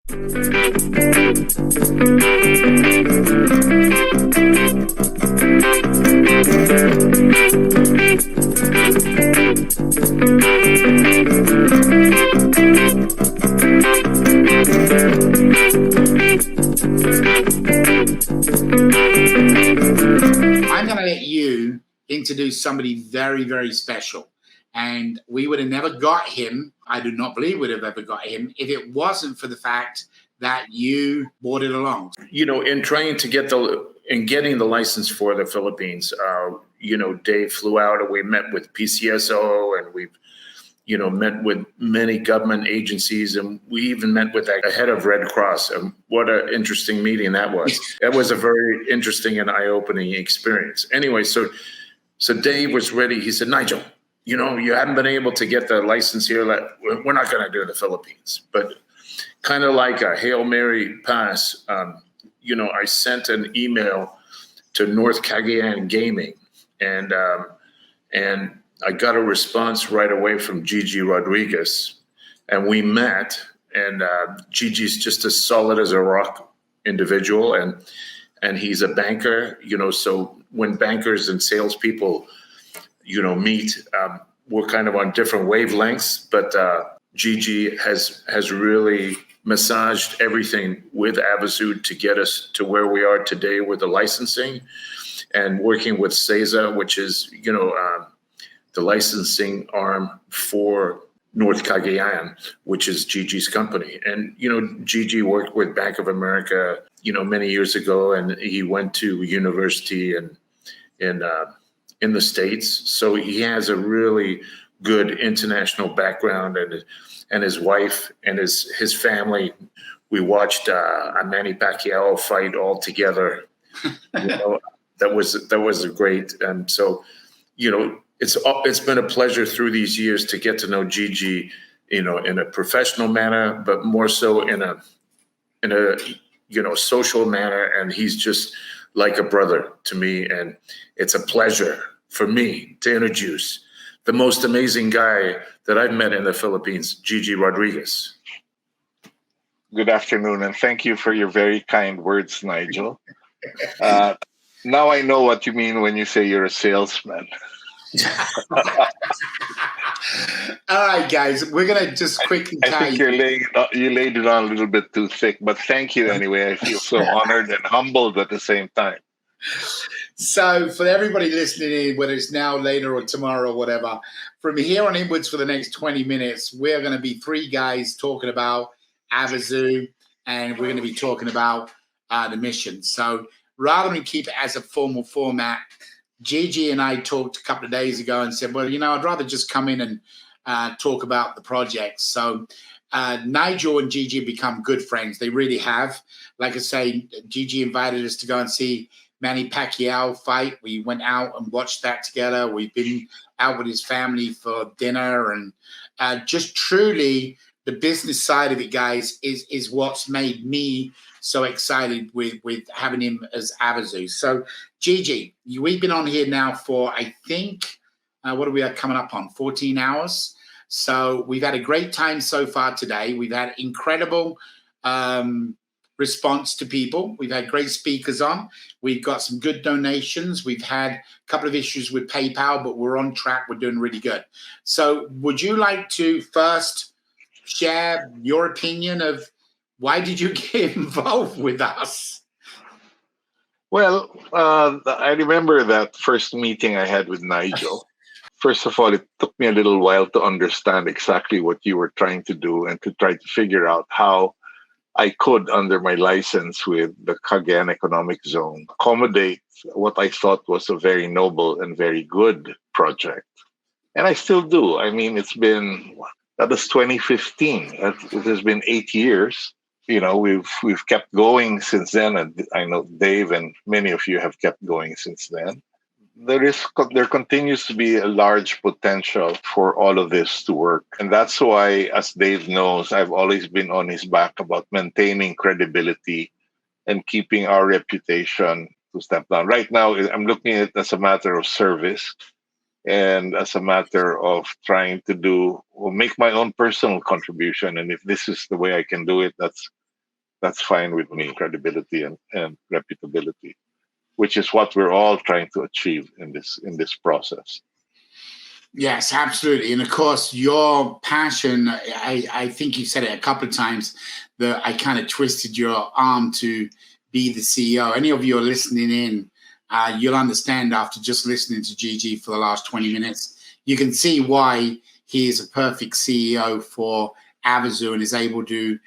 I'm going to let you introduce somebody very, very special. And we would have never got him. I do not believe we'd have ever got him if it wasn't for the fact that you brought it along. In trying to getting the license for the Philippines, Dave flew out and we met with PCSO and we've, met with many government agencies, and we even met with the head of Red Cross. And what an interesting meeting that was. That was a very interesting and eye-opening experience. Anyway, so Dave was ready. He said, Nigel, you haven't been able to get the license here. We're not going to do the Philippines. But kind of like a Hail Mary pass, I sent an email to North Cagayan Gaming, and I got a response right away from Gigi Rodriguez, and we met. And Gigi's just as solid as a rock individual, and he's a banker. So when bankers and salespeople, meet, we're kind of on different wavelengths. But Gigi has really massaged everything with Avazoo to get us to where we are today with the licensing, and working with CESA, which is the licensing arm for North Cagayan, which is Gigi's company. And Gigi worked with Bank of America many years ago, and he went to university in the States, so he has a really good international background. And his wife and his family, we watched a Manny Pacquiao fight all together. That was a great. And so, it's been a pleasure through these years to get to know Gigi, in a professional manner, but more so in a social manner. And he's just like a brother to me. And it's a pleasure for me to introduce the most amazing guy that I've met in the Philippines, Gigi Rodriguez. Good afternoon, and thank you for your very kind words, Nigel. Now I know what you mean when you say you're a salesman. All right, guys, we're going to just quickly I think you laid it on a little bit too thick, but thank you anyway. I feel so honored and humbled at the same time. So for everybody listening in, whether it's now, later, or tomorrow, or whatever, from here on inwards for the next 20 minutes, we're going to be three guys talking about Avazoo, and we're going to be talking about the mission. So rather than keep it as a formal format, Gigi and I talked a couple of days ago and said, well, I'd rather just come in and talk about the project. So Nigel and Gigi have become good friends. They really have. Like I say, Gigi invited us to go and see Manny Pacquiao fight. We went out and watched that together. We've been out with his family for dinner, and just truly the business side of it, guys, is what's made me so excited with having him as Avazoo. So Gigi, we've been on here now for, I think, what are we coming up on? 14 hours. So we've had a great time so far today. We've had incredible response to people. We've had great speakers on. We've got some good donations. We've had a couple of issues with PayPal, but we're on track. We're doing really good. So would you like to first share your opinion of why did you get involved with us? Well, I remember that first meeting I had with Nigel. First of all, it took me a little while to understand exactly what you were trying to do and to try to figure out how I could, under my license with the Cagayan Economic Zone, accommodate what I thought was a very noble and very good project. And I still do. I mean, that was 2015. It has been 8 years. We've kept going since then. And I know Dave and many of you have kept going since then. There continues to be a large potential for all of this to work. And that's why, as Dave knows, I've always been on his back about maintaining credibility and keeping our reputation to step down. Right now, I'm looking at it as a matter of service and as a matter of trying to make my own personal contribution. And if this is the way I can do it, that's fine with me. Credibility and reputability, which is what we're all trying to achieve in this process. Yes, absolutely. And of course, your passion, I think you said it a couple of times, that I kind of twisted your arm to be the CEO. Any of you are listening in, you'll understand after just listening to Gigi for the last 20 minutes, you can see why he is a perfect CEO for Avazoo and is able to.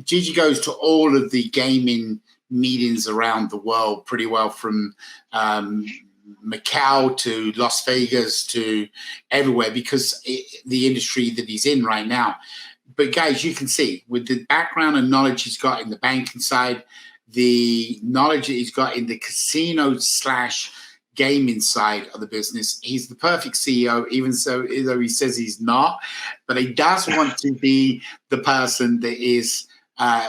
Gigi goes to all of the gaming meetings around the world pretty well, from Macau to Las Vegas to everywhere, because the industry that he's in right now. But guys, you can see with the background and knowledge he's got in the banking side, the knowledge that he's got in the casino / gaming side of the business, he's the perfect CEO, even so, though he says he's not, but he does want to be the person that is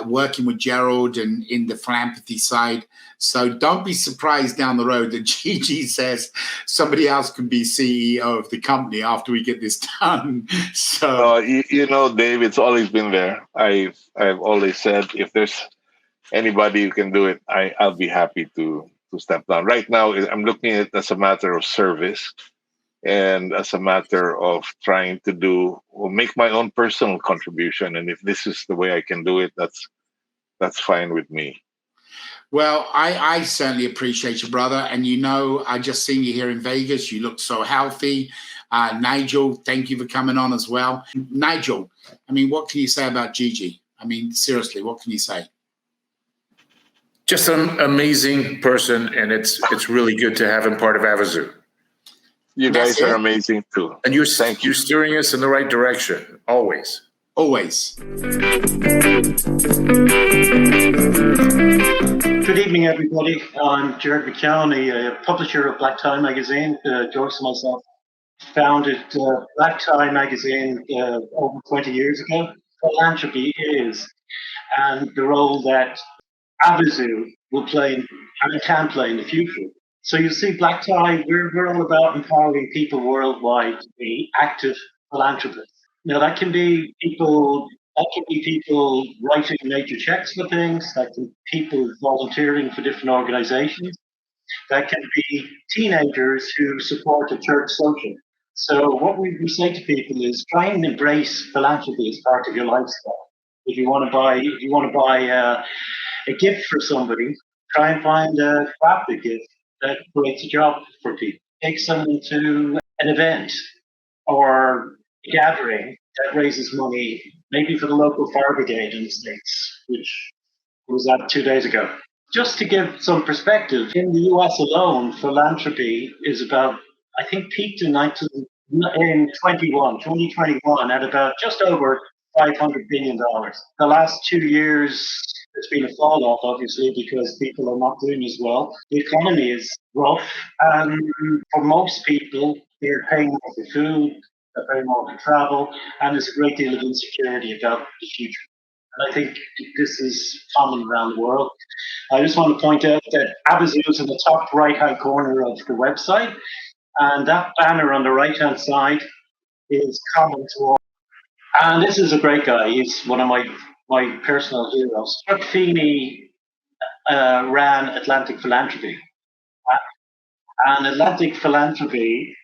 working with Gerard and in the philanthropy side. So don't be surprised down the road that Gigi says somebody else can be CEO of the company after we get this done. So you know, Dave, it's always been there. I've always said, if there's anybody who can do it, I'll be happy to step down. Right now, I'm looking at it as a matter of service and as a matter of trying to make my own personal contribution. And if this is the way I can do it, that's fine with me. Well, I certainly appreciate you, brother. And you know, I just seen you here in Vegas. You look so healthy. Nigel, thank you for coming on as well. Nigel, I mean, what can you say about Gigi? I mean, seriously, what can you say? Just an amazing person, and it's really good to have him part of Avazoo. You guys are amazing too. And you're steering us in the right direction, always. Always. Good evening, everybody. I'm Gerard, a publisher of Black Tie magazine. Joyce and myself founded Black Tie magazine over 20 years ago. Philanthropy is, and the role that Avazoo will play and can play in the future. So you see, Black Tie, we're all about empowering people worldwide to be active philanthropists. Now that can be people writing major checks for things, that can be people volunteering for different organizations, that can be teenagers who support a church social. So what we say to people is try and embrace philanthropy as part of your lifestyle. If you want to buy a gift for somebody, try and find a crafted gift that creates a job for people. Take someone to an event or a gathering that raises money, maybe for the local fire brigade in the States, which was that 2 days ago. Just to give some perspective, in the US alone, philanthropy is about, I think, peaked in 2021 at about just over $500 billion. The last 2 years, there's been a fall off, obviously, because people are not doing as well. The economy is rough, and for most people, they're paying more for food, they're paying more for travel, and there's a great deal of insecurity about the future. And I think this is common around the world. I just want to point out that Avazoo is in the top right-hand corner of the website, and that banner on the right-hand side is common to all. And this is a great guy. He's one of my personal heroes. Chuck Feeney ran Atlantic Philanthropy. And Atlantic Philanthropy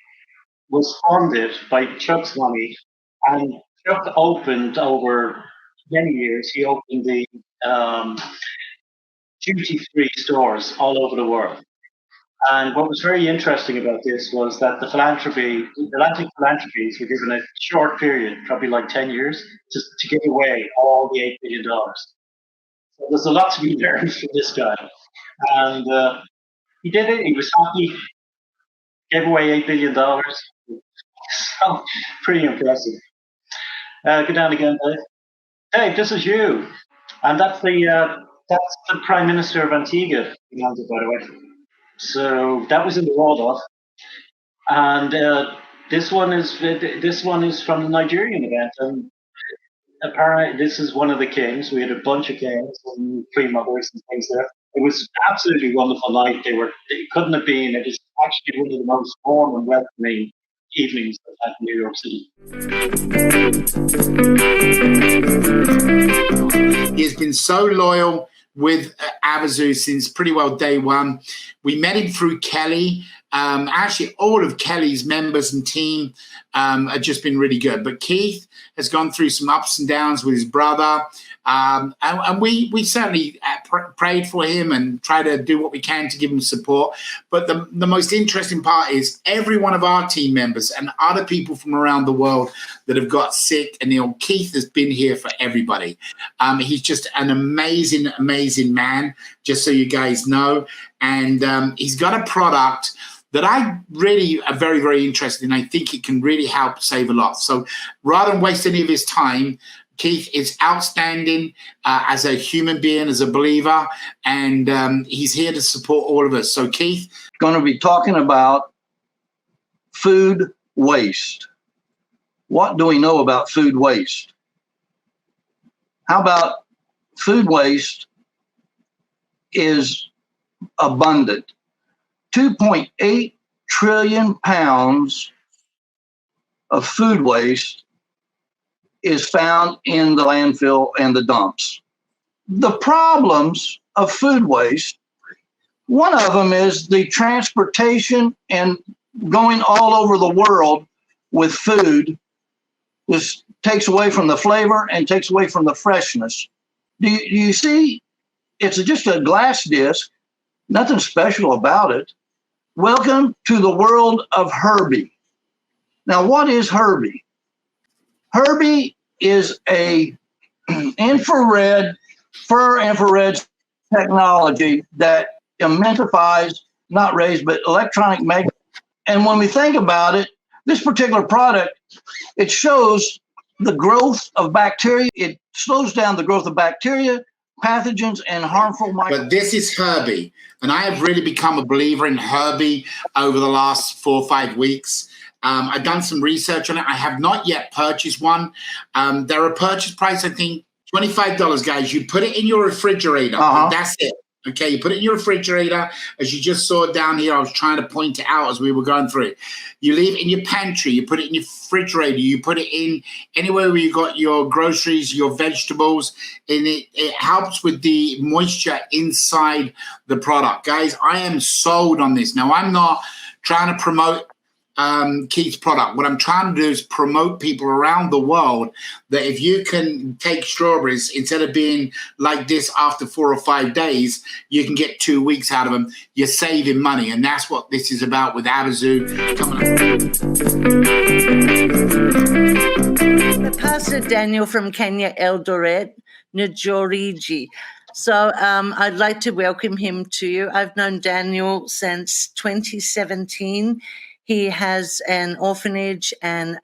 was funded by Chuck's money. And Chuck opened over many years, he opened the duty-free stores all over the world. And what was very interesting about this was that the Atlantic Philanthropies were given a short period, probably like 10 years, to give away all the $8 billion. So there's a lot to be learned from this guy. And he did it, he was happy, gave away $8 billion. So, pretty impressive. Go down again, Dave. Dave, this is you. And that's the Prime Minister of Antigua, by the way. So that was in the Waldorf, and this one is from the Nigerian event, and apparently this is one of the kings. We had a bunch of kings and three mothers and things there. It was absolutely wonderful night. It couldn't have been. It was actually one of the most warm and welcoming evenings I've had in New York City. He has been so loyal with Avazoo since pretty well day one. We met him through Kelly. Actually, all of Kelly's members and team have just been really good. But Keith has gone through some ups and downs with his brother. And we certainly prayed for him and try to do what we can to give him support. But the most interesting part is every one of our team members and other people from around the world that have got sick and ill, Keith has been here for everybody. He's just an amazing, amazing man, just so you guys know. And he's got a product that I really are very, very interested in. I think it can really help save a lot. So rather than waste any of his time, Keith is outstanding as a human being, as a believer, and he's here to support all of us. So, Keith, going to be talking about food waste. What do we know about food waste? How about food waste is abundant? 2.8 trillion pounds of food waste is found in the landfill and the dumps. The problems of food waste, one of them is the transportation and going all over the world with food. This takes away from the flavor and takes away from the freshness. Do you see? It's just a glass disc, nothing special about it. Welcome to the world of Herbie. Now, what is Herbie? Herbie is a infrared technology that emulsifies, not rays, but electronic magnet. And when we think about it, this particular product, it shows the growth of bacteria. It slows down the growth of bacteria, pathogens, and harmful microbes. But this is Herbie, and I have really become a believer in Herbie over the last 4 or 5 weeks. I've done some research on it. I have not yet purchased one. They're a purchase price, I think, $25, guys. You put it in your refrigerator. That's it. Okay, you put it in your refrigerator. As you just saw down here, I was trying to point it out as we were going through it. You leave it in your pantry. You put it in your refrigerator. You put it in anywhere where you got your groceries, your vegetables, and it helps with the moisture inside the product. Guys, I am sold on this. Now, I'm not trying to promote Keith's product. What I'm trying to do is promote people around the world that if you can take strawberries, instead of being like this after 4 or 5 days, you can get 2 weeks out of them. You're saving money. And that's what this is about with Avazoo coming up. Pastor Daniel from Kenya, Eldoret, Njoriji. So I'd like to welcome him to you. I've known Daniel since 2017. He has an orphanage and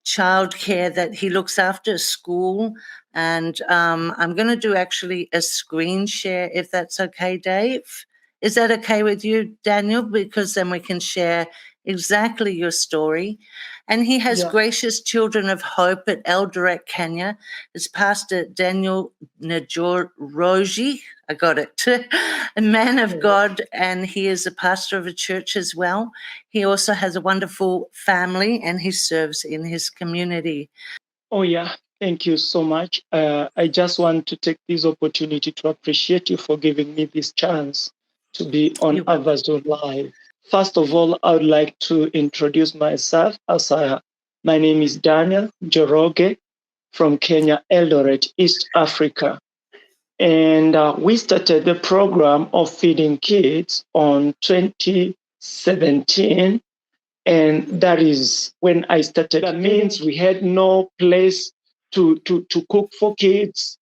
childcare that he looks after, school. And I'm going to do actually a screen share, if that's okay, Dave. Is that okay with you, Daniel? Because then we can share exactly your story. And he has Gracious Children of Hope at Eldoret, Kenya. It's Pastor Daniel Njoroji. I got it. A man of God, and he is a pastor of a church as well. He also has a wonderful family, and he serves in his community. Oh, yeah. Thank you so much. I just want to take this opportunity to appreciate you for giving me this chance to be on Avazoo Live. First of all, I would like to introduce myself. My name is Daniel Njoroge from Kenya, Eldoret, East Africa. And we started the program of feeding kids on 2017. And that is when I started. That means we had no place to cook for kids.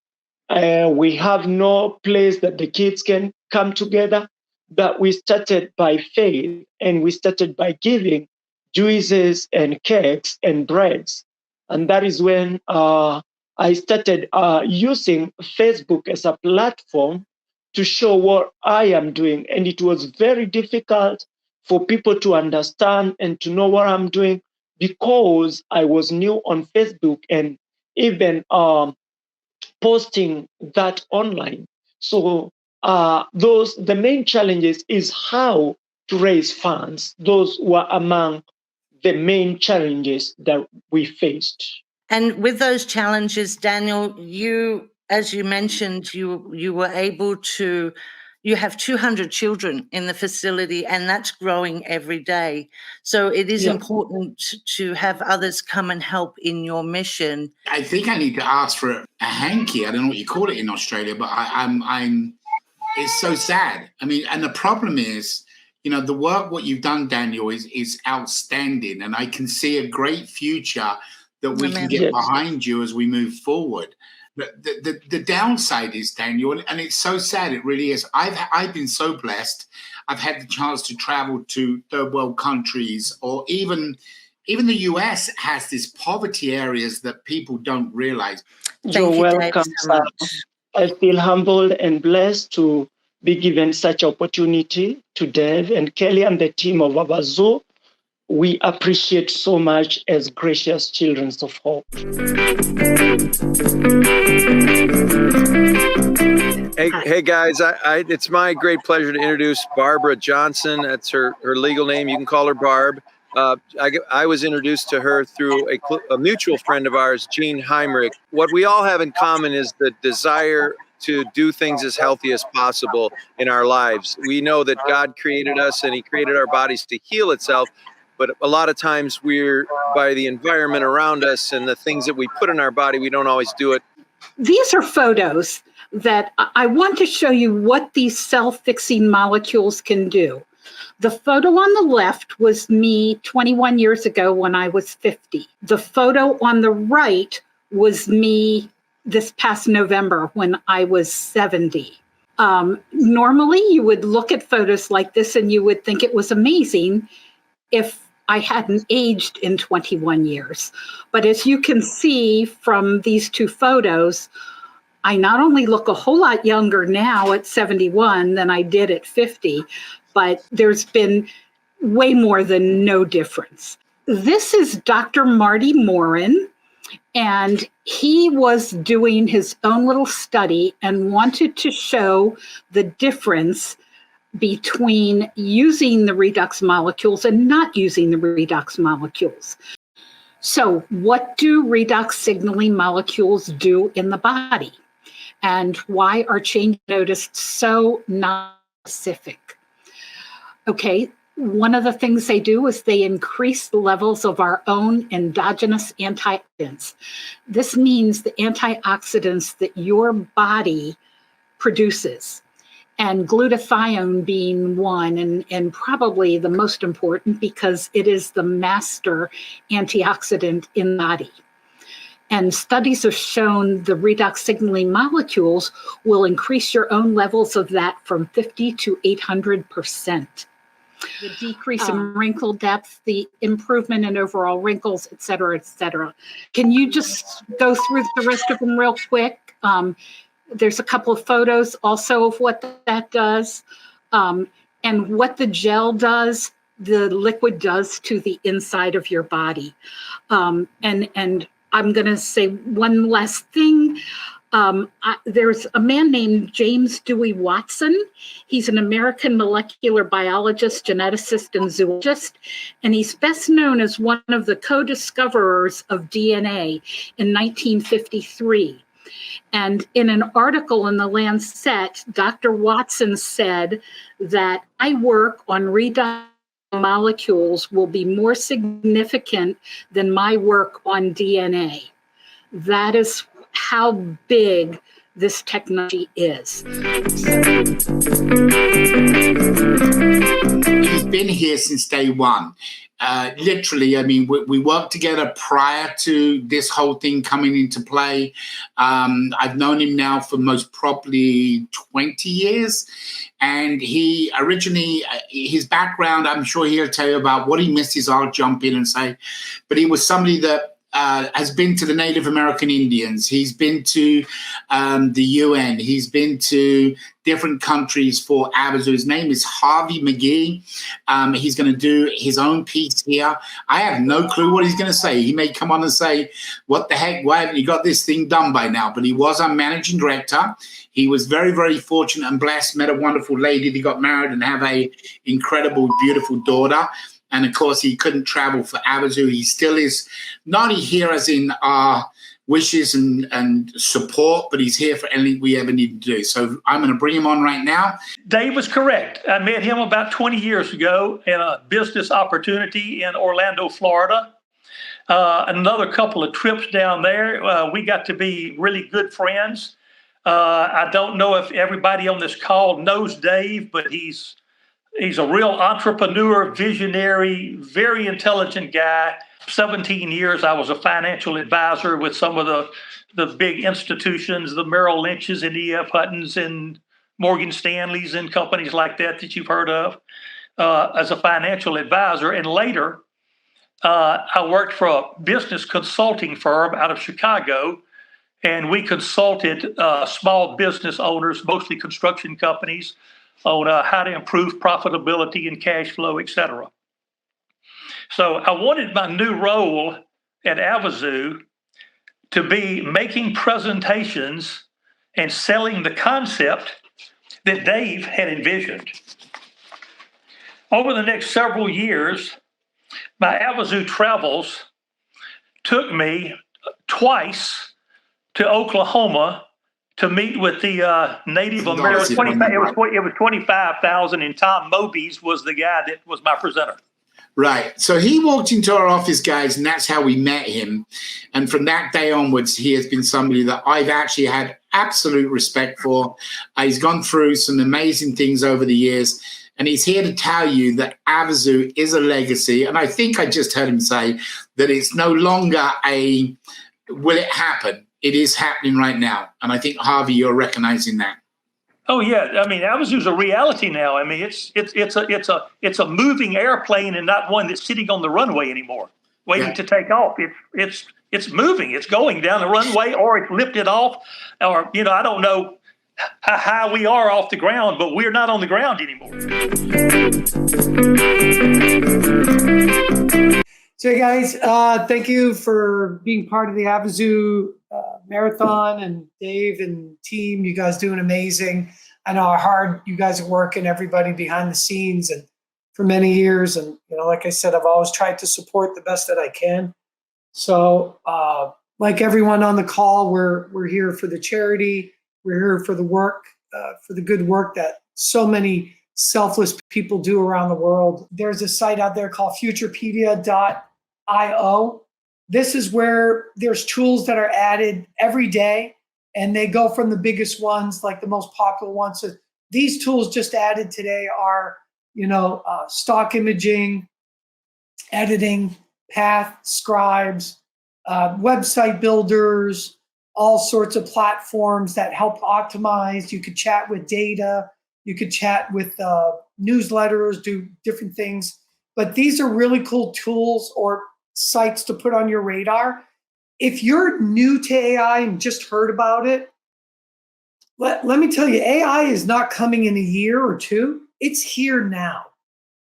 We have no place that the kids can come together. But we started by faith, and we started by giving juices and cakes and breads. And that is when I started using Facebook as a platform to show what I am doing. And it was very difficult for people to understand and to know what I'm doing because I was new on Facebook and even posting that online. So the main challenges is how to raise funds. Those were among the main challenges that we faced. And with those challenges, Daniel, you, as you mentioned, you were able to, you have 200 children in the facility, and that's growing every day. So it is important to have others come and help in your mission. I think I need to ask for a hanky. I don't know what you call it in Australia, but I'm. It's so sad. I mean, and the problem is, you know, the work what you've done, Daniel, is outstanding, and I can see a great future that we can get behind you as we move forward. The downside is, Daniel, and it's so sad, it really is. I've been so blessed. I've had the chance to travel to third world countries, or even the US has these poverty areas that people don't realize. You're welcome. I feel humbled and blessed to be given such opportunity to Dave and Kelly and the team of Avazoo. We appreciate so much as gracious children of hope. Hey guys, it's my great pleasure to introduce Barbara Johnson. That's her legal name. You can call her Barb. I was introduced to her through a mutual friend of ours, Gene Heimrich. What we all have in common is the desire to do things as healthy as possible in our lives. We know that God created us and he created our bodies to heal itself. But a lot of times we're by the environment around us and the things that we put in our body, we don't always do it. These are photos that I want to show you what these self-fixing molecules can do. The photo on the left was me 21 years ago when I was 50. The photo on the right was me this past November when I was 70. Normally, you would look at photos like this and you would think it was amazing if I hadn't aged in 21 years. But as you can see from these two photos, I not only look a whole lot younger now at 71 than I did at 50, but there's been way more than no difference. This is Dr. Marty Morin, and he was doing his own little study and wanted to show the difference between using the redox molecules and not using the redox molecules. So what do redox signaling molecules do in the body? And why are changes noticed so non-specific? Okay, one of the things they do is they increase the levels of our own endogenous antioxidants. This means the antioxidants that your body produces, and glutathione being one, and probably the most important because it is the master antioxidant in the body. And studies have shown the redox signaling molecules will increase your own levels of that from 50 to 800%. The decrease in wrinkle depth, the improvement in overall wrinkles, et cetera, et cetera. Can you just go through the rest of them real quick? There's a couple of photos also of what that does, and what the gel does, the liquid does to the inside of your body. And I'm going to say one last thing. There's a man named James Dewey Watson. He's an American molecular biologist, geneticist, and zoologist, and he's best known as one of the co-discoverers of DNA in 1953. And in an article in the Lancet, Dr. Watson said that my work on redox molecules will be more significant than my work on DNA. That is how big this technology is. He's been here since day one. Literally, I mean, we worked together prior to this whole thing coming into play. I've known him now for most probably 20 years. And he originally, his background, I'm sure he'll tell you about what he misses. I'll jump in and say, but he was somebody that has been to the Native American Indians. He's been to the UN. He's been to different countries for Avazoo. His name is Harvey McGee. He's going to do his own piece here. I have no clue what he's going to say. He may come on and say, what the heck, why haven't you got this thing done by now? But he was our managing director. He was very, very fortunate and blessed, met a wonderful lady. They got married and have a incredible, beautiful daughter. And of course, he couldn't travel for Avazoo. He still is not here as in our wishes and support, but he's here for anything we ever need to do. So I'm going to bring him on right now. Dave was correct. I met him about 20 years ago in a business opportunity in Orlando, Florida. Another couple of trips down there. We got to be really good friends. I don't know if everybody on this call knows Dave, but he's a real entrepreneur, visionary, very intelligent guy. 17 years I was a financial advisor with some of the big institutions, the Merrill Lynch's and E.F. Hutton's and Morgan Stanley's and companies like that you've heard of as a financial advisor. And later, I worked for a business consulting firm out of Chicago, and we consulted small business owners, mostly construction companies, on how to improve profitability and cash flow, et cetera. So I wanted my new role at Avazoo to be making presentations and selling the concept that Dave had envisioned. Over the next several years, my Avazoo travels took me twice to Oklahoma to meet with the Native American. It was 25,000, and Tom Mobies was the guy that was my presenter. Right. So he walked into our office, guys, and that's how we met him. And from that day onwards, he has been somebody that I've actually had absolute respect for. He's gone through some amazing things over the years, and he's here to tell you that Avazoo is a legacy. And I think I just heard him say that it's no longer a will it happen. It is happening right now. And I think, Harvey, you're recognizing that. Oh yeah, I mean, Avazoo's a reality now. I mean, it's a moving airplane and not one that's sitting on the runway anymore, waiting to take off. It's moving. It's going down the runway, or it's lifted off, or I don't know how high we are off the ground, but we're not on the ground anymore. So, hey guys, thank you for being part of the Avazoo marathon, and Dave and team, you guys doing amazing. I know how hard you guys are working, everybody behind the scenes, and for many years. And like I said, I've always tried to support the best that I can. So, like everyone on the call, we're here for the charity. We're here for the work, for the good work that so many selfless people do around the world. There's a site out there called futurepedia.io. This is where there's tools that are added every day, and they go from the biggest ones, like the most popular ones. So these tools just added today are, stock imaging, editing, path scribes, website builders, all sorts of platforms that help optimize. You could chat with data, you could chat with newsletters, do different things. But these are really cool tools or sites to put on your radar. If you're new to AI and just heard about it, let me tell you, AI is not coming in a year or two. It's here now.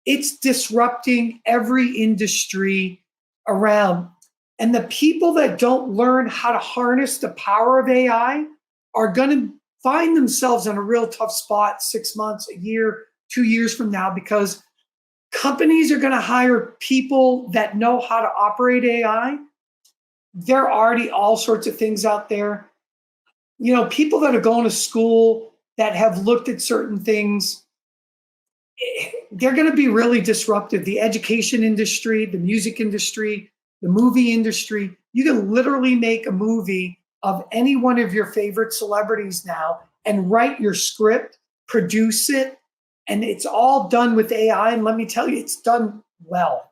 It's disrupting every industry around. And the people that don't learn how to harness the power of AI are going to find themselves in a real tough spot 6 months, a year, 2 years from now, because companies are going to hire people that know how to operate AI. There are already all sorts of things out there. People that are going to school that have looked at certain things, they're going to be really disruptive. The education industry, the music industry, the movie industry, you can literally make a movie of any one of your favorite celebrities now and write your script, produce it, and it's all done with AI. And let me tell you, it's done well.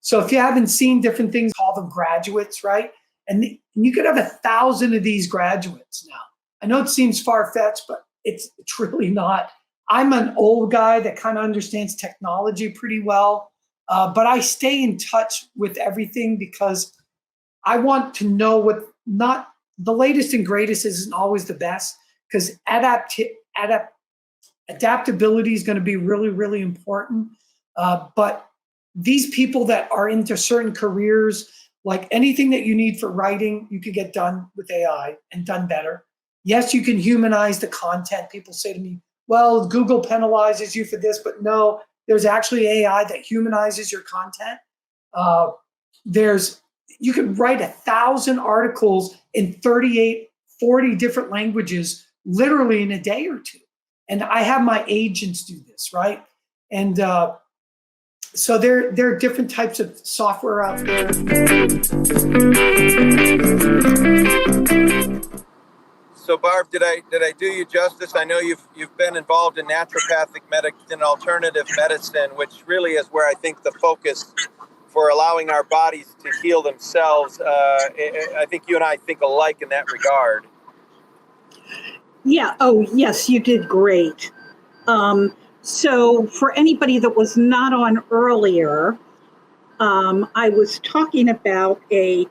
So if you haven't seen different things, call them graduates, right? And you could have 1,000 of these graduates now. I know it seems far-fetched, but it's really not. I'm an old guy that kind of understands technology pretty well, but I stay in touch with everything because I want to know what, not the latest and greatest isn't always the best, because adaptability is going to be really, really important. But these people that are into certain careers, like anything that you need for writing, you could get done with AI and done better. Yes, you can humanize the content. People say to me, well, Google penalizes you for this, but no, There's actually AI that humanizes your content. You can write 1,000 articles in 38, 40 different languages, literally in a day or two. And I have my agents do this, right? And so there are different types of software out there. So Barb, did I do you justice? I know you've been involved in naturopathic medicine, alternative medicine, which really is where I think the focus for allowing our bodies to heal themselves. I think you and I think alike in that regard. Yeah. Oh, yes, you did great. So for anybody that was not on earlier, I was talking about a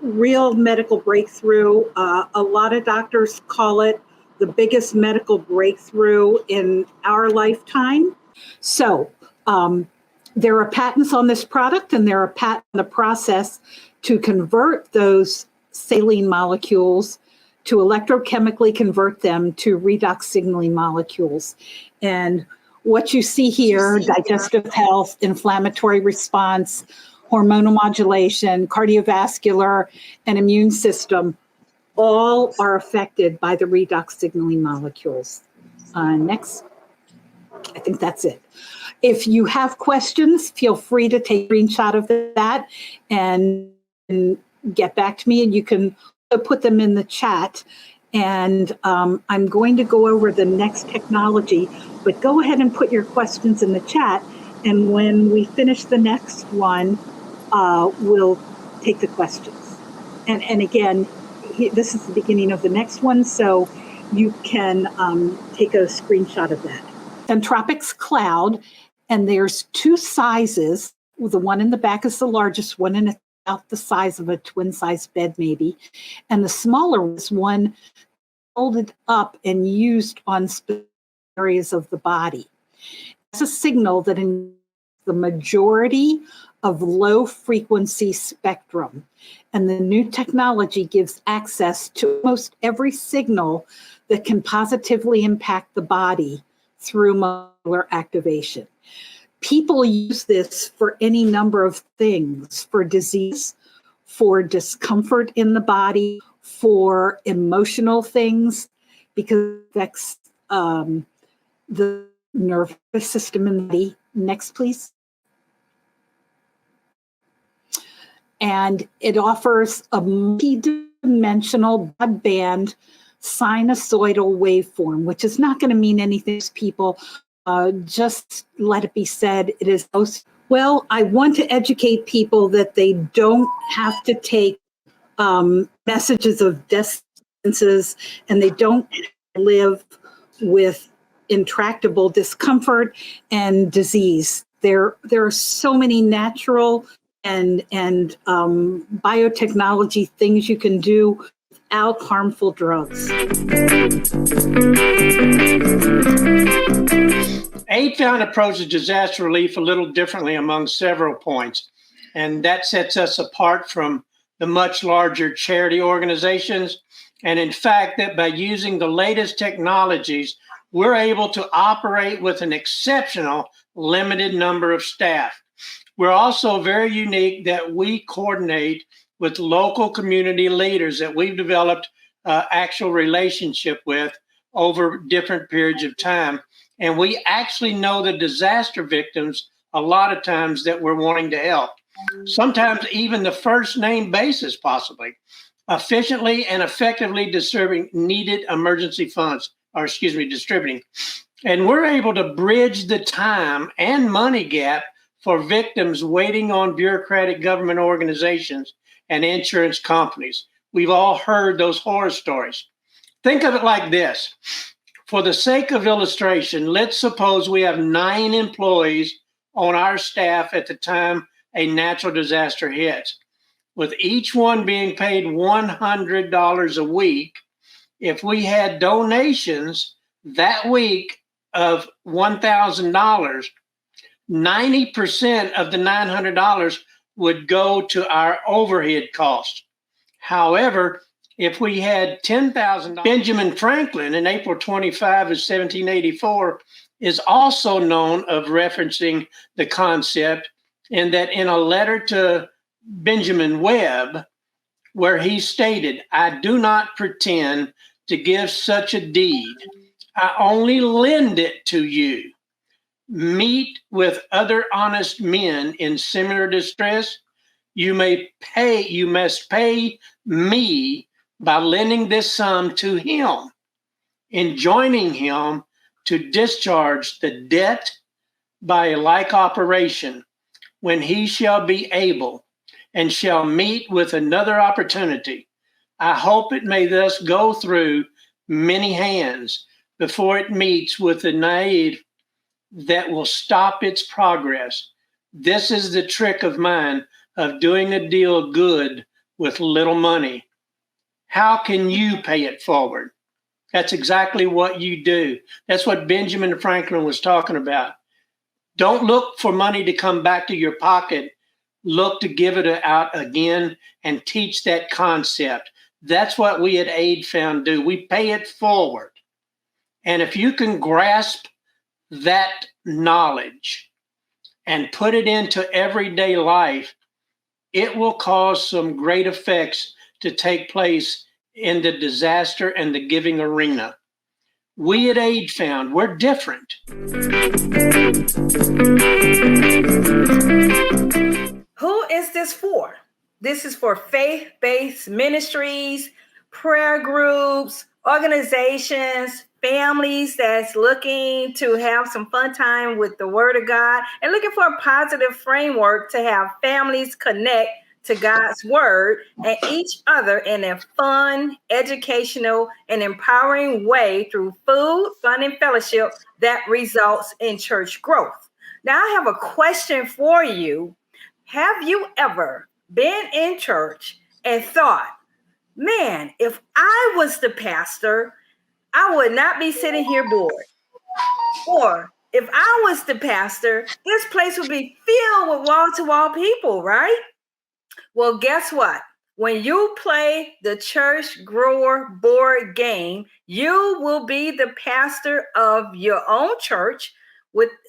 real medical breakthrough. A lot of doctors call it the biggest medical breakthrough in our lifetime. So there are patents on this product, and there are patents on the process to convert those saline molecules, to electrochemically convert them to redox signaling molecules. And what you see here, digestive health, inflammatory response, hormonal modulation, cardiovascular, and immune system, all are affected by the redox signaling molecules. Next. I think that's it. If you have questions, feel free to take a screenshot of that and get back to me, and you can put them in the chat. And I'm going to go over the next technology, but go ahead and put your questions in the chat. And when we finish the next one, we'll take the questions. And again, this is the beginning of the next one, so you can take a screenshot of that. Anthropics Cloud, and there's two sizes. The one in the back is the largest one, and it's about the size of a twin-size bed maybe. And the smaller is one folded up and used on specific areas of the body. It's a signal that in the majority of low-frequency spectrum. And the new technology gives access to almost every signal that can positively impact the body through molecular activation. People use this for any number of things, for disease, for discomfort in the body, for emotional things, because it affects the nervous system in the body. Next, please. And it offers a multi-dimensional broadband sinusoidal waveform, which is not going to mean anything to people. Just let it be said, it is most, well, I want to educate people that they don't have to take messages of death sentences, and they don't live with intractable discomfort and disease. There are so many natural and biotechnology things you can do without harmful drugs. AidFound approaches disaster relief a little differently among several points, and that sets us apart from the much larger charity organizations. And in fact, that by using the latest technologies, we're able to operate with an exceptional limited number of staff. We're also very unique that we coordinate with local community leaders that we've developed actual relationship with over different periods of time. And we actually know the disaster victims a lot of times that we're wanting to help. Sometimes even the first name basis, possibly. Efficiently and effectively distributing needed emergency funds, distributing. And we're able to bridge the time and money gap for victims waiting on bureaucratic government organizations and insurance companies. We've all heard those horror stories. Think of it like this. For the sake of illustration, let's suppose we have 9 employees on our staff at the time a natural disaster hits, with each one being paid $100 a week. If we had donations that week of $1,000, 90% of the $900 would go to our overhead costs. However, if we had $10,000, Benjamin Franklin in April 25 of 1784 is also known of referencing the concept in that in a letter to Benjamin Webb, where he stated, "I do not pretend to give such a deed. I only lend it to you. Meet with other honest men in similar distress. You must pay me by lending this sum to him, enjoining him to discharge the debt by a like operation when he shall be able and shall meet with another opportunity. I hope it may thus go through many hands before it meets with the need that will stop its progress. This is the trick of mine of doing a deal good with little money. How can you pay it forward?" That's exactly what you do. That's what Benjamin Franklin was talking about. Don't look for money to come back to your pocket. Look to give it out again and teach that concept. That's what we at Aid Found do. We pay it forward. And if you can grasp that knowledge and put it into everyday life, it will cause some great effects to take place in the disaster and the giving arena. We at Aid Found, we're different. Who is this for? This is for faith-based ministries, prayer groups, organizations, families that's looking to have some fun time with the Word of God and looking for a positive framework to have families connect to God's Word and each other in a fun, educational, and empowering way through food, fun, and fellowship that results in church growth. Now, I have a question for you. Have you ever been in church and thought, man, if I was the pastor, I would not be sitting here bored? Or if I was the pastor, this place would be filled with wall-to-wall people, right? Well, guess what? When you play the church grower board game, you will be the pastor of your own church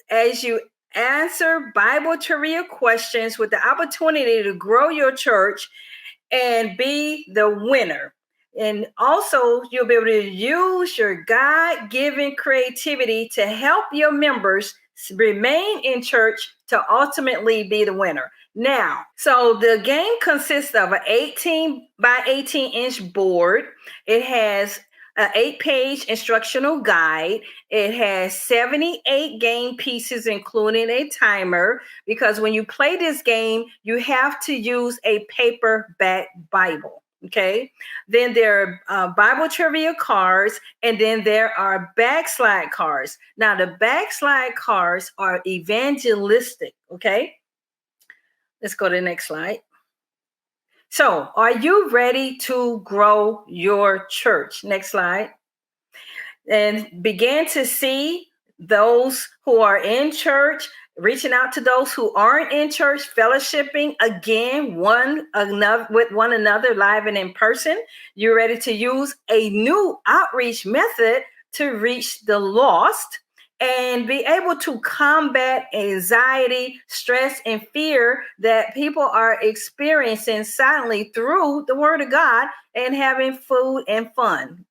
as you answer Bible trivia questions with the opportunity to grow your church and be the winner. And also, you'll be able to use your God-given creativity to help your members remain in church to ultimately be the winner. Now, so the game consists of an 18 by 18 inch board. It has an 8-page instructional guide. It has 78 game pieces, including a timer, because when you play this game, you have to use a paperback Bible. Okay. Then there are Bible trivia cards, and then there are backslide cards. Now, the backslide cards are evangelistic. Okay. Let's go to the next slide. So, are you ready to grow your church? Next slide. And begin to see those who are in church, reaching out to those who aren't in church, fellowshipping again with one another, live and in person. You're ready to use a new outreach method to reach the lost and be able to combat anxiety, stress, and fear that people are experiencing silently through the Word of God and having food and fun.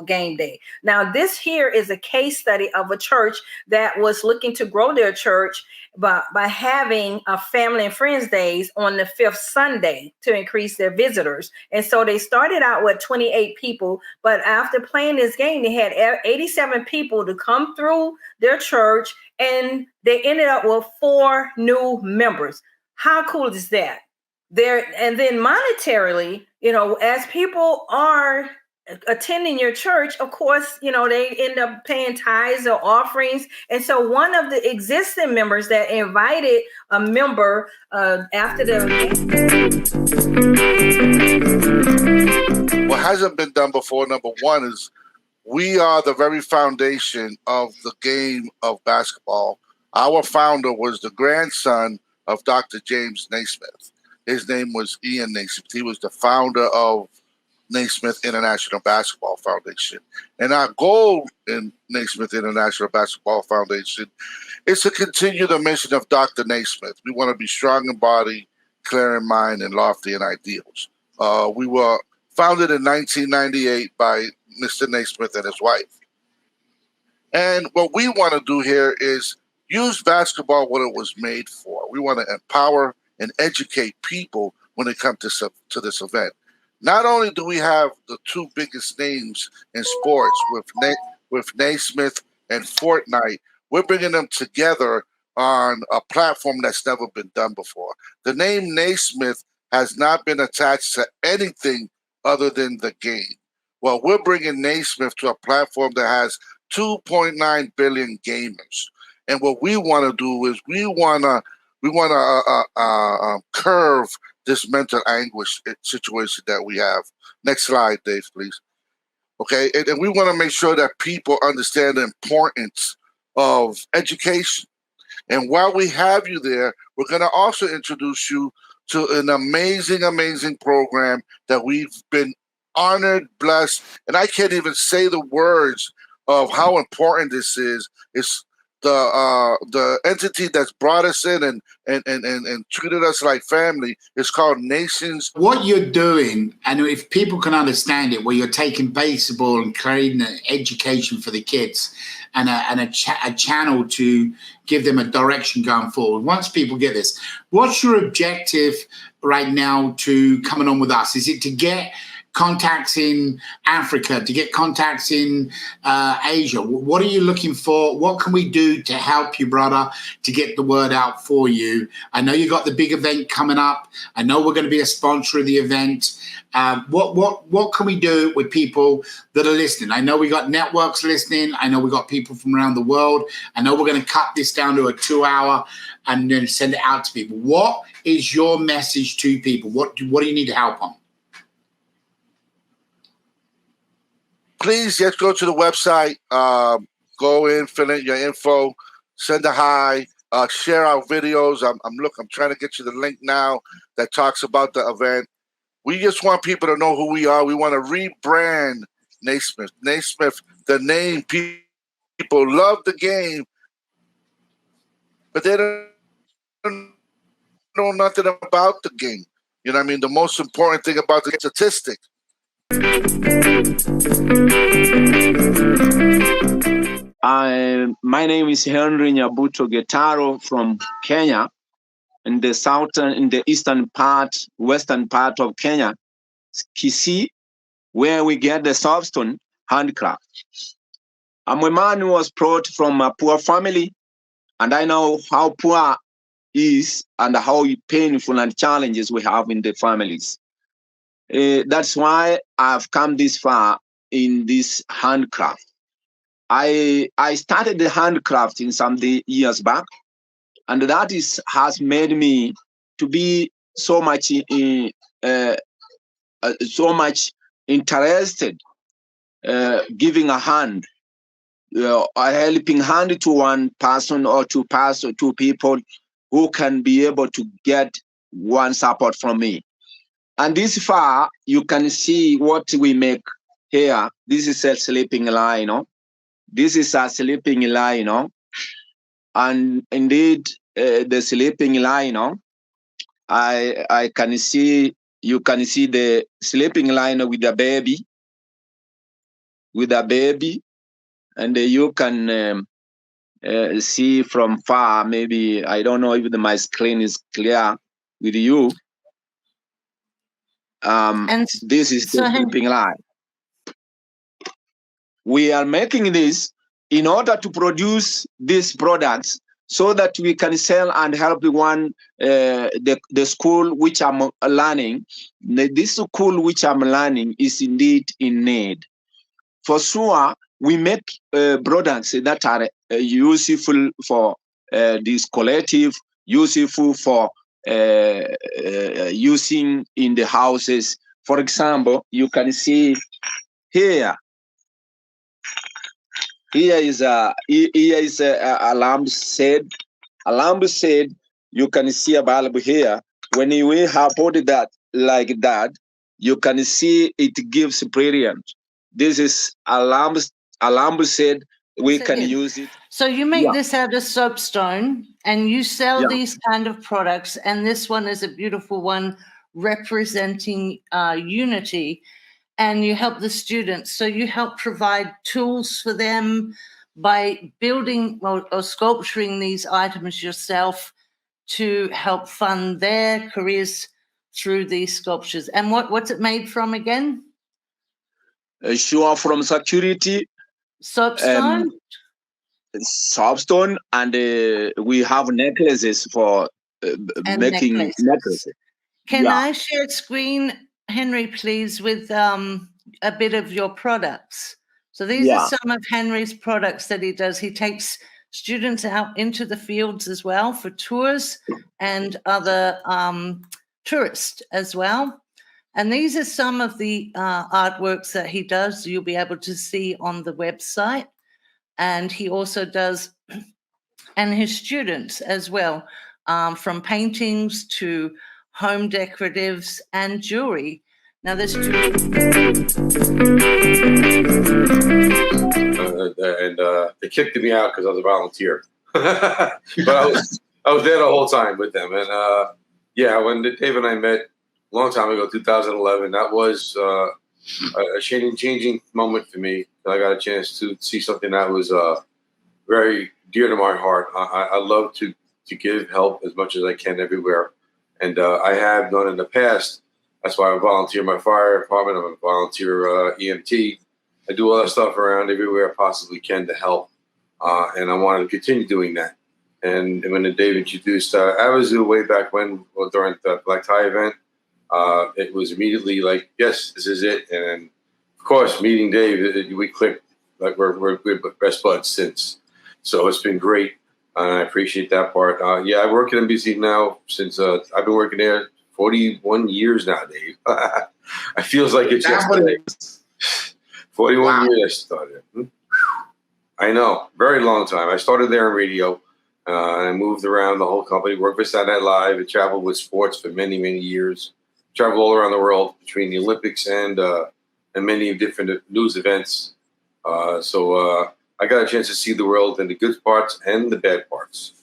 Game day. Now, this here is a case study of a church that was looking to grow their church by having a family and friends days on the 5th Sunday to increase their visitors. And so they started out with 28 people, but after playing this game, they had 87 people to come through their church, and they ended up with 4 new members. How cool is that? And then monetarily, as people are attending your church, of course, they end up paying tithes or offerings. And so one of the existing members that invited a member after the what hasn't been done before, number one, is we are the very foundation of the game of basketball. Our founder was the grandson of Dr. James Naismith. His name was Ian Naismith. He was the founder of Naismith International Basketball Foundation. And our goal in Naismith International Basketball Foundation is to continue the mission of Dr. Naismith. We want to be strong in body, clear in mind, and lofty in ideals. We were founded in 1998 by Mr. Naismith and his wife. And what we want to do here is use basketball what it was made for. We want to empower and educate people when it comes to this event. Not only do we have the two biggest names in sports with Naismith and Fortnite, we're bringing them together on a platform that's never been done before. The name Naismith has not been attached to anything other than the game. Well, we're bringing Naismith to a platform that has 2.9 billion gamers. And what we want to do is we want to curve this mental anguish situation that we have. Next slide, Dave, please. Okay, and we want to make sure that people understand the importance of education. And while we have you there, we're going to also introduce you to an amazing, amazing program that we've been honored, blessed, and I can't even say the words of how important this is. It's the entity that's brought us in and treated us like family is called Nations. What you're doing, and if people can understand it, where you're taking baseball and creating an education for the kids and a channel to give them a direction going forward. Once people get this, what's your objective right now to coming on with us? Is it to get contacts in Africa, to get contacts in Asia? What are you looking for? What can we do to help you, brother, to get the word out for you? I know you got the big event coming up. I know we're going to be a sponsor of the event. What can we do with people that are listening? I know we got networks listening. I know we got people from around the world. I know we're going to cut this down to a 2-hour and then send it out to people. What is your message to people? What do you need help on? Please just go to the website, go in, fill in your info, send a hi, share our videos. I'm trying to get you the link now that talks about the event. We just want people to know who we are. We want to rebrand Naismith. Naismith, the name, people love the game, but they don't know nothing about the game. You know what I mean? The most important thing about the statistic. My name is Henry Nyabuto Getaro from Kenya, in the western part of Kenya, Kisii, where we get the soapstone handcraft. I'm a man who was brought from a poor family, and I know how poor is and how painful and challenges we have in the families. That's why I've come this far in this handcraft. I started the handcrafting some years back, and that has made me to be so much interested, giving a hand, a helping hand to one person or two people who can be able to get one support from me. And this far, you can see what we make here. This is a sleeping lie, This is a sleeping lie, And indeed, the sleeping lie, I can see, you can see the sleeping line with the baby, and you can see from far. Maybe I don't know if my screen is clear with you. This is the sleeping line. We are making this in order to produce these products so that we can sell and help the school which I'm learning. This school which I'm learning is indeed in need. For sure, we make products that are useful for this collective, useful for using in the houses. For example, you can see here. Here is a lamp shade. A lamp shade. You can see a bulb here. When we have put that like that, you can see it gives brilliant. This is alarm said we So, can yeah. use it. So you make Yeah. this out of soapstone and you sell Yeah. these kind of products. And this one is a beautiful one representing unity. And you help the students. So you help provide tools for them by building or sculpturing these items yourself to help fund their careers through these sculptures. And what's it made from again? Sure, from security. Soapstone? Soapstone, and we have necklaces for making necklaces. Can I share screen, Henry, please, with a bit of your products? So these are some of Henry's products that he does. He takes students out into the fields as well for tours and other tourists as well. And these are some of the artworks that he does. You'll be able to see on the website. And he also does, and his students as well, from paintings to home decoratives and jewelry. Now there's and they kicked me out because I was a volunteer. But I was there the whole time with them. And when Dave and I met a long time ago, 2011, that was a changing moment for me. I got a chance to see something that was very dear to my heart. I love to give help as much as I can everywhere. And I have done in the past. That's why I volunteer in my fire department. I'm a volunteer EMT. I do all that stuff around everywhere I possibly can to help. And I wanted to continue doing that. And when Dave introduced Avazoo way back when, during the Black Tie event, it was immediately like, yes, this is it. And of course, meeting Dave, we clicked like we're best buds since. So it's been great. I appreciate that part. I work at NBC now since I've been working there 41 years now, Dave. It feels like it's yesterday. 41 years I started. I know, very long time. I started there in radio. And I moved around the whole company, worked for Saturday Night Live, and traveled with sports for many, many years. Traveled all around the world between the Olympics and many different news events. So I got a chance to see the world in the good parts and the bad parts.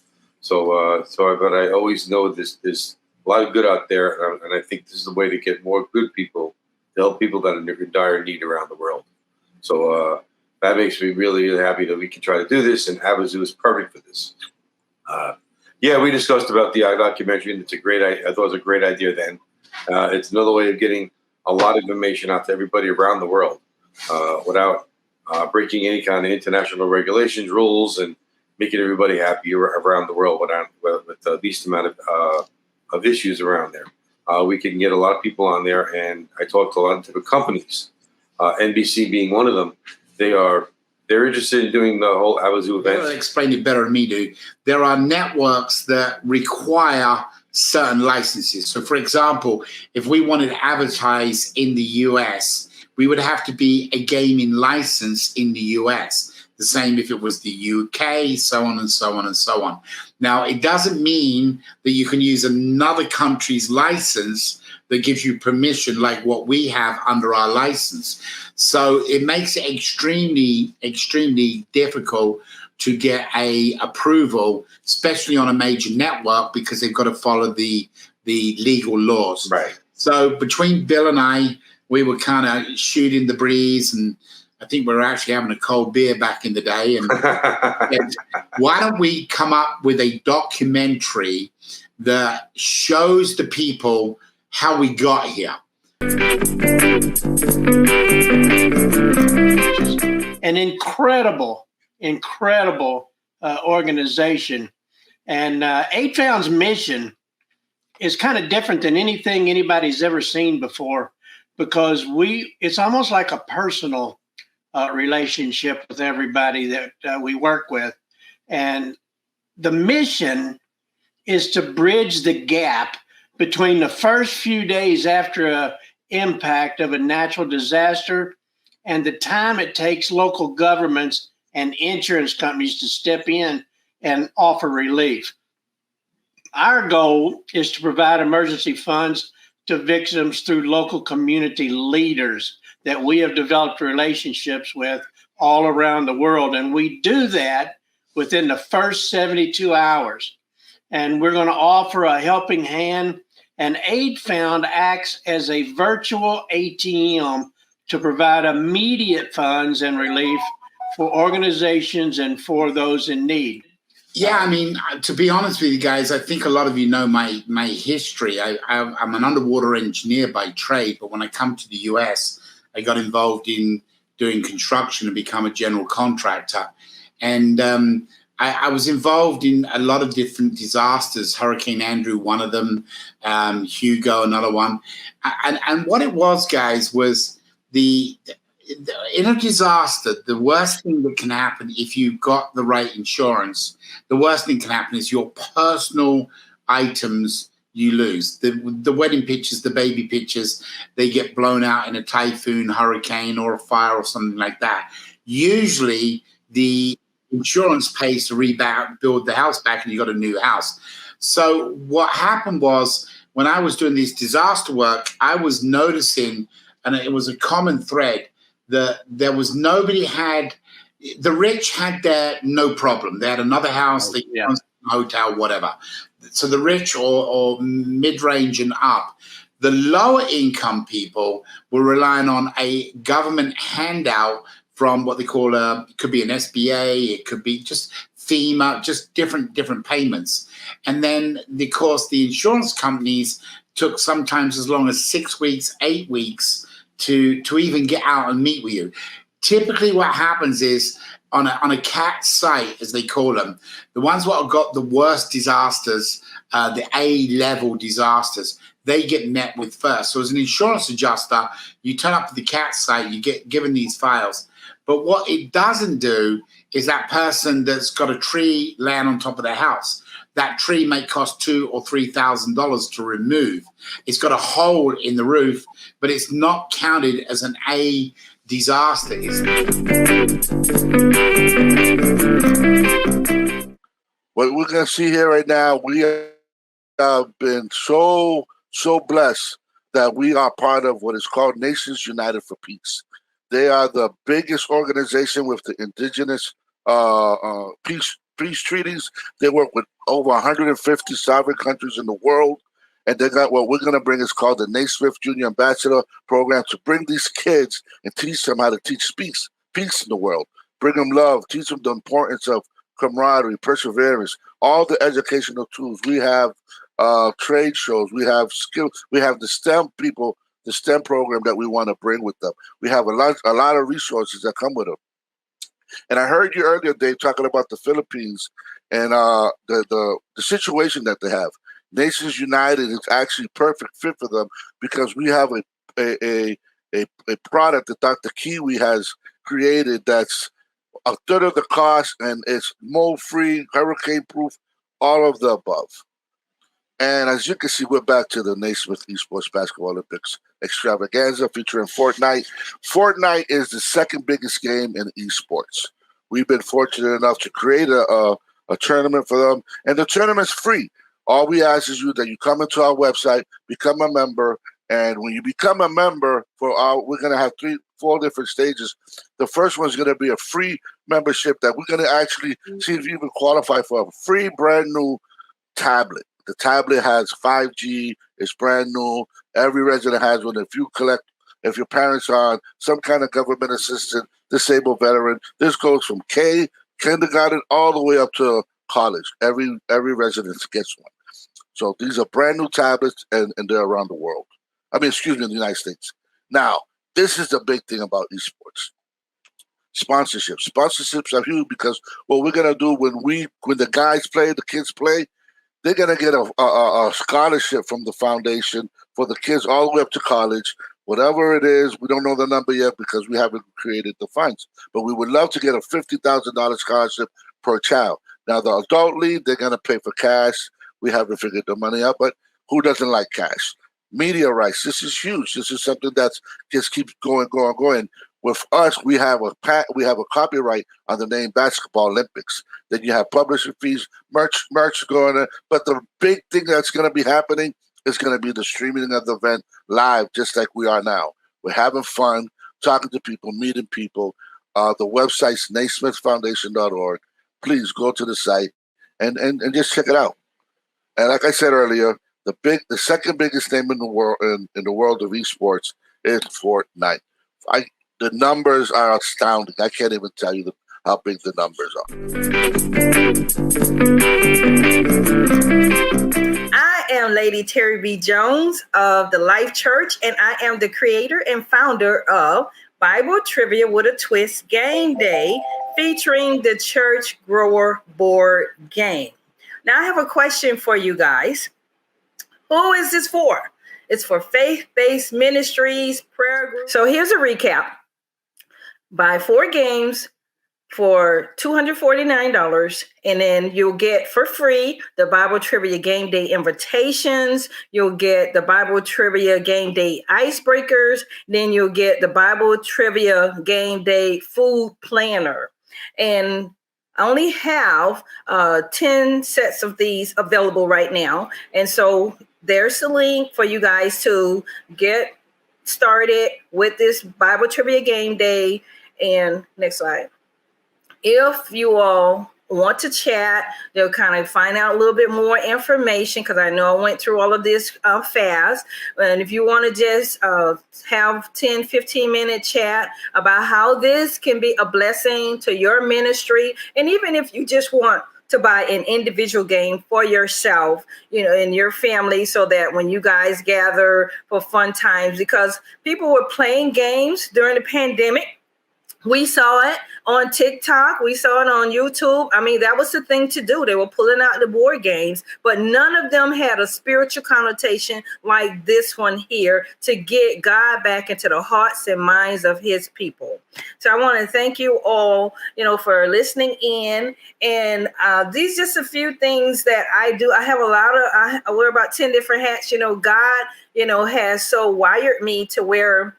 But I always know there's a lot of good out there, and I think this is the way to get more good people to help people that are in dire need around the world. So that makes me really, really happy that we can try to do this, and Avazoo is perfect for this. We discussed about the documentary, and I thought it was a great idea then. It's another way of getting a lot of information out to everybody around the world without breaking any kind of international regulations, rules, and making everybody happy around the world with the least amount of issues around there. We can get a lot of people on there, and I talked to a lot of different companies, NBC being one of them. They're interested in doing the whole Avazoo event. You'll explain it better than me do. There are networks that require certain licenses. So, for example, if we wanted to advertise in the US, we would have to be a gaming license in the US. The same if it was the UK, so on and so on and so on. Now, it doesn't mean that you can use another country's license that gives you permission like what we have under our license. So it makes it extremely, extremely difficult to get a approval, especially on a major network, because they've got to follow the legal laws. Right. So between Bill and I, we were kind of shooting the breeze, and I think we were actually having a cold beer back in the day. And why don't we come up with a documentary that shows the people how we got here? An incredible organization. And A-Town's mission is kind of different than anything anybody's ever seen before, because it's almost like a personal relationship with everybody that we work with. And the mission is to bridge the gap between the first few days after an impact of a natural disaster and the time it takes local governments and insurance companies to step in and offer relief. Our goal is to provide emergency funds to victims through local community leaders that we have developed relationships with all around the world. And we do that within the first 72 hours. And we're going to offer a helping hand. And Aid Found acts as a virtual ATM to provide immediate funds and relief for organizations and for those in need. Yeah, I mean, to be honest with you guys, I think a lot of you know my history. I'm an underwater engineer by trade, but when I come to the US, I got involved in doing construction and become a general contractor. And I was involved in a lot of different disasters. Hurricane Andrew, one of them, Hugo, another one. And what it was, guys, was in a disaster, the worst thing that can happen if you've got the right insurance, the worst thing can happen is your personal items you lose. The wedding pictures, the baby pictures, they get blown out in a typhoon, hurricane, or a fire or something like that. Usually the insurance pays to build the house back and you got a new house. So what happened was when I was doing this disaster work, I was noticing, and it was a common thread, that there was the rich had their no problem. They had another house, they had a hotel, whatever. So the rich or mid-range and up. The lower income people were relying on a government handout from what they call it could be an SBA, it could be just FEMA, just different payments. And then, of course, the insurance companies took sometimes as long as 6 weeks, 8 weeks to even get out and meet with you. Typically what happens is on a CAT site, as they call them, the ones what have got the worst disasters, the A-level disasters, they get met with first. So as an insurance adjuster, you turn up to the CAT site, you get given these files. But what it doesn't do is that person that's got a tree land on top of their house, that tree may cost $2,000 or $3,000 to remove. It's got a hole in the roof, but it's not counted as an A disaster. What we're going to see here right now, we have been so blessed that we are part of what is called Nations United for Peace. They are the biggest organization with the indigenous peace treaties. They work with over 150 sovereign countries in the world. And they got what we're going to bring is called the Naismith Junior Ambassador Program to bring these kids and teach them how to teach peace in the world. Bring them love, teach them the importance of camaraderie, perseverance, all the educational tools. We have trade shows, we have skills, we have the STEM people, the STEM program that we want to bring with them. We have a lot of resources that come with them. And I heard you earlier, Dave, talking about the Philippines and the situation that they have. Nations United is actually perfect fit for them because we have a product that Dr. Kiwi has created that's a third of the cost and it's mold-free, hurricane-proof, all of the above. And as you can see, we're back to the Naismith Esports Basketball Olympics extravaganza featuring Fortnite. Fortnite is the second biggest game in esports. We've been fortunate enough to create a tournament for them, and the tournament's free. All we ask is that you come into our website, become a member, and when you become a member, we're going to have 4 different stages. The first one's going to be a free membership that we're going to actually see if you even qualify for a free brand new tablet. The tablet has 5G, it's brand new. Every resident has one. If your parents are on some kind of government assistant, disabled veteran, this goes from kindergarten all the way up to college. Every resident gets one. So these are brand new tablets and they're around the world. In the United States. Now, this is the big thing about esports. Sponsorships. Sponsorships are huge because what we're gonna do when the guys play, the kids play, they're going to get a scholarship from the foundation for the kids all the way up to college. Whatever it is, we don't know the number yet because we haven't created the funds. But we would love to get a $50,000 scholarship per child. Now, the adult league, they're going to pay for cash. We haven't figured the money out, but who doesn't like cash? Media rights. This is huge. This is something that just keeps going. With us, we have a copyright on the name Basketball Olympics. Then you have publishing fees, merch going on. But the big thing that's going to be happening is going to be the streaming of the event live, just like we are now. We're having fun, talking to people, meeting people. The website's naismithfoundation.org. Please go to the site and just check it out. And like I said earlier, the second biggest name in the world in the world of esports is Fortnite. The numbers are astounding. I can't even tell you how big the numbers are. I am Lady Terry B. Jones of the Life Church, and I am the creator and founder of Bible Trivia with a Twist Game Day, featuring the Church Grower board game. Now, I have a question for you guys. Who is this for? It's for faith-based ministries, prayer groups. So here's a recap. Buy 4 games for $249, and then you'll get for free the Bible Trivia Game Day invitations. You'll get the Bible Trivia Game Day icebreakers. Then you'll get the Bible Trivia Game Day food planner. And I only have 10 sets of these available right now. And so there's the link for you guys to get started with this Bible Trivia Game Day. And next slide. If you all want to chat, they'll kind of find out a little bit more information, because I know I went through all of this fast. And if you want to just have 10, 15-minute chat about how this can be a blessing to your ministry, and even if you just want to buy an individual game for yourself, and your family, so that when you guys gather for fun times, because people were playing games during the pandemic. We saw it on TikTok. We saw it on YouTube. I mean, that was the thing to do. They were pulling out the board games, but none of them had a spiritual connotation like this one here, to get God back into the hearts and minds of his people. So I want to thank you all, for listening in. And these just a few things that I do. I have I wear about 10 different hats. God, has so wired me to where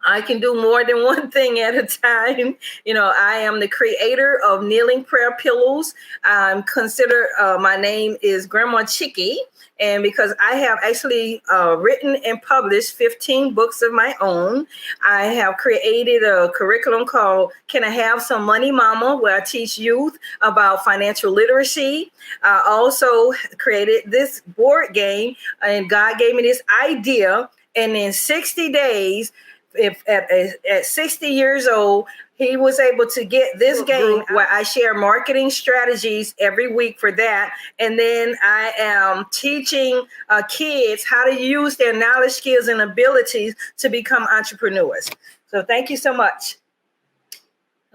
I can do more than one thing at a time. I am the creator of Kneeling Prayer Pillows. I'm considered, my name is Grandma Chicky. And because I have actually written and published 15 books of my own, I have created a curriculum called Can I Have Some Money, Mama?, where I teach youth about financial literacy. I also created this board game, and God gave me this idea. And in 60 days, at 60 years old, he was able to get this game where I share marketing strategies every week for that. And then I am teaching kids how to use their knowledge, skills, and abilities to become entrepreneurs. So thank you so much.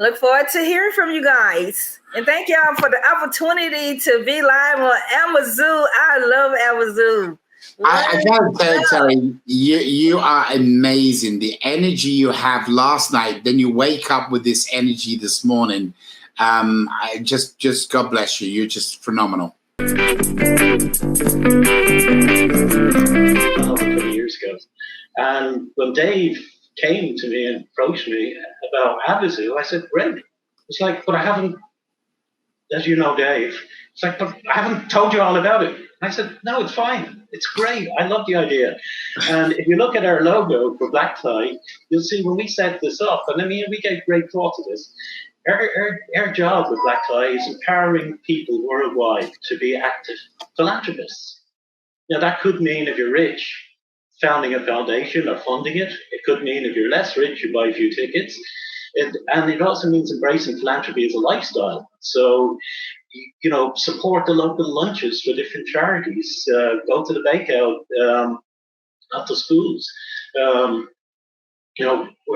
Look forward to hearing from you guys. And thank y'all for the opportunity to be live on Avazoo. I love Avazoo. I gotta tell you, Terry, you are amazing. The energy you have last night, then you wake up with this energy this morning. I just God bless you. You're just phenomenal. 20 years ago, and when Dave came to me and approached me about Avazoo, I said, "Great." It's like, but I haven't, as you know, Dave. It's like, but I haven't told you all about it. I said, no, it's fine. It's great. I love the idea. And if you look at our logo for Black Tie, you'll see when we set this up, and I mean, we gave great thought to this. Our job with Black Tie is empowering people worldwide to be active philanthropists. Now, that could mean if you're rich, founding a foundation or funding it. It could mean if you're less rich, you buy a few tickets. And it also means embracing philanthropy as a lifestyle. So, support the local lunches for different charities. Go to the bakeout at the schools.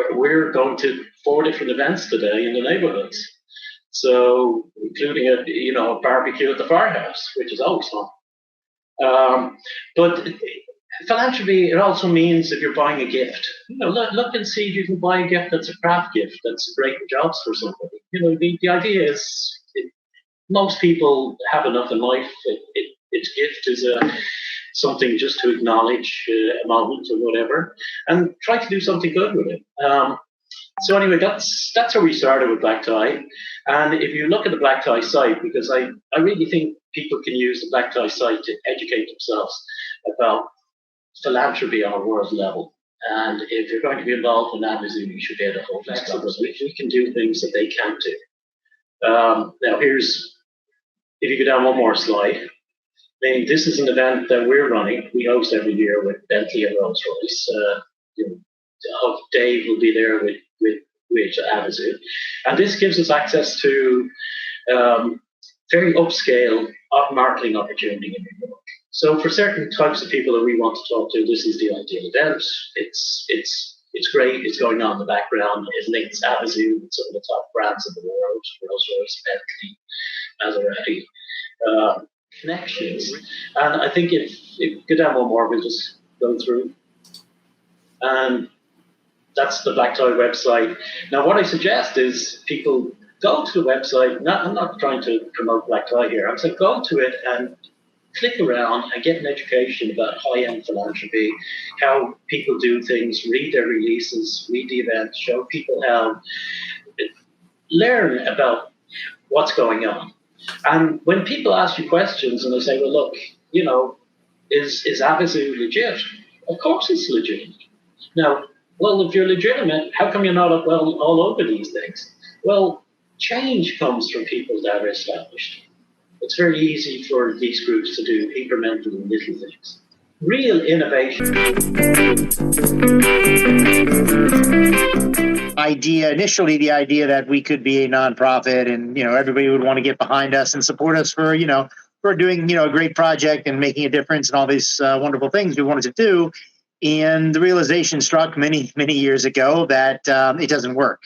We're going to 4 different events today in the neighborhoods. So, including a barbecue at the firehouse, which is always fun. But philanthropy, it also means if you're buying a gift, look and see if you can buy a gift that's a craft gift that's creating jobs for somebody. The idea is most people have enough in life. Its gift is something just to acknowledge a moment or whatever, and try to do something good with it. So anyway, that's how we started with Black Tie. And if you look at the Black Tie site, because I really think people can use the Black Tie site to educate themselves about philanthropy on a world level. And if you're going to be involved in Avazoo, you should be able to hold flexible. We can do things that they can't do. Now, if you go down one more slide. This is an event that we're running. We host every year with Bentley and Rolls-Royce. Dave will be there with Avazoo. And this gives us access to very upscale marketing opportunity in New York. So for certain types of people that we want to talk to, this is the ideal event. It's great. It's going on in the background. It links Avazoo with some of the top brands in the world, Rolls-Royce, Bentley, Maserati. Connections. And I think if you go down one more, we'll just go through. And that's the Black Tie website. Now, what I suggest is people go to the website. I'm not trying to promote Black Tie here. I'm saying go to it and click around and get an education about high-end philanthropy, how people do things, read their releases, read the events, show people how, learn about what's going on. And when people ask you questions and they say, well, look, is Avazoo legit? Of course it's legitimate. Now, well, if you're legitimate, how come you're not all over these things? Well, change comes from people that are established. It's very easy for these groups to do incremental little things. Real innovation. Initially the idea that we could be a nonprofit and, everybody would want to get behind us and support us for doing, a great project and making a difference and all these wonderful things we wanted to do. And the realization struck many, many years ago that it doesn't work.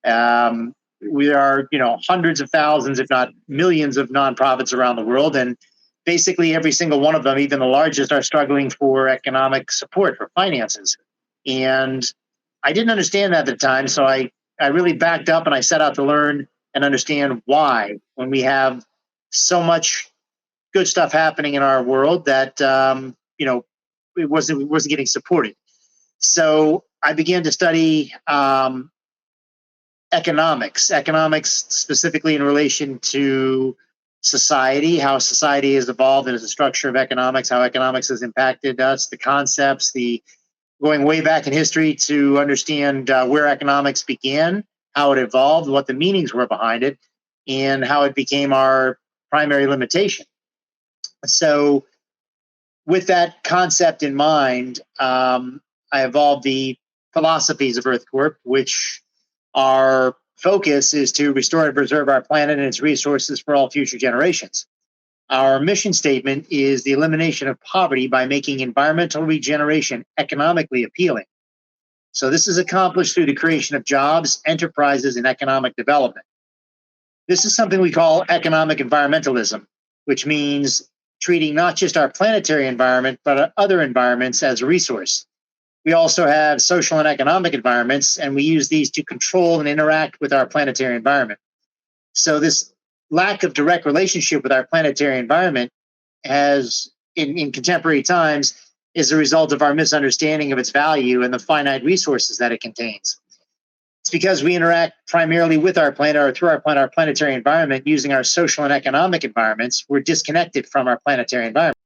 We are, hundreds of thousands, if not millions of nonprofits around the world. And basically every single one of them, even the largest, are struggling for economic support, for finances. And I didn't understand that at the time. So I really backed up and I set out to learn and understand why, when we have so much good stuff happening in our world that, it wasn't getting supported. So I began to study economics specifically in relation to society, how society has evolved and as a structure of economics, how economics has impacted us, the concepts, going way back in history to understand where economics began, how it evolved, what the meanings were behind it, and how it became our primary limitation. So with that concept in mind, I evolved the philosophies of Earth Corp, which our focus is to restore and preserve our planet and its resources for all future generations. Our mission statement is the elimination of poverty by making environmental regeneration economically appealing. So this is accomplished through the creation of jobs, enterprises, and economic development. This is something we call economic environmentalism, which means treating not just our planetary environment, but other environments as a resource. We also have social and economic environments, and we use these to control and interact with our planetary environment. So this lack of direct relationship with our planetary environment has, in contemporary times, is a result of our misunderstanding of its value and the finite resources that it contains. It's because we interact primarily with our planet or through our planetary environment using our social and economic environments. We're disconnected from our planetary environment.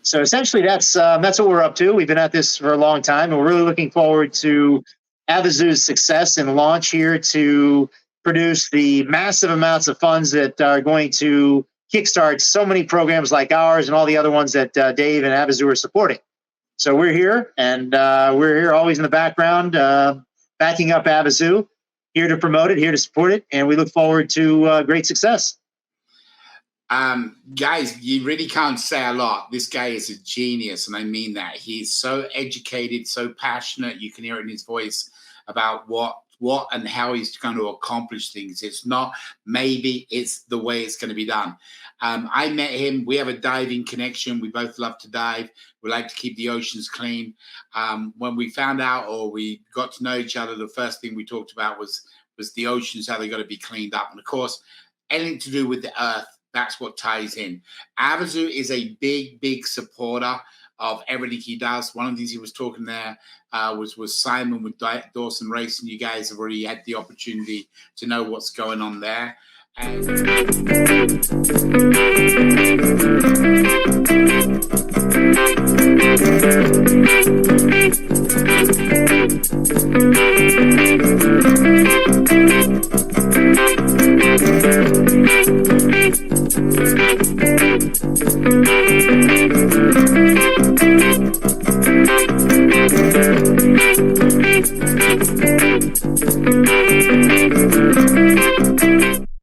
So essentially, that's what we're up to. We've been at this for a long time, and we're really looking forward to Avazoo's success and launch here to produce the massive amounts of funds that are going to kickstart so many programs like ours and all the other ones that Dave and Avazoo are supporting. So we're here, and we're here always in the background, backing up Avazoo, here to promote it, here to support it, and we look forward to great success. Guys, you really can't say a lot. This guy is a genius, and I mean that. He's so educated, so passionate. You can hear it in his voice about what and how he's going to accomplish things. It's not maybe, it's the way it's going to be done. I met him. We have a diving connection. We both love to dive. We like to keep the oceans clean. When we found out, or we got to know each other, the first thing we talked about was the oceans, how they got to be cleaned up. And of course, anything to do with the earth, that's what ties in. Avazoo is a big supporter of everything he does. One of the things he was talking there was Simon with Dawson Racing. You guys have already had the opportunity to know what's going on there. And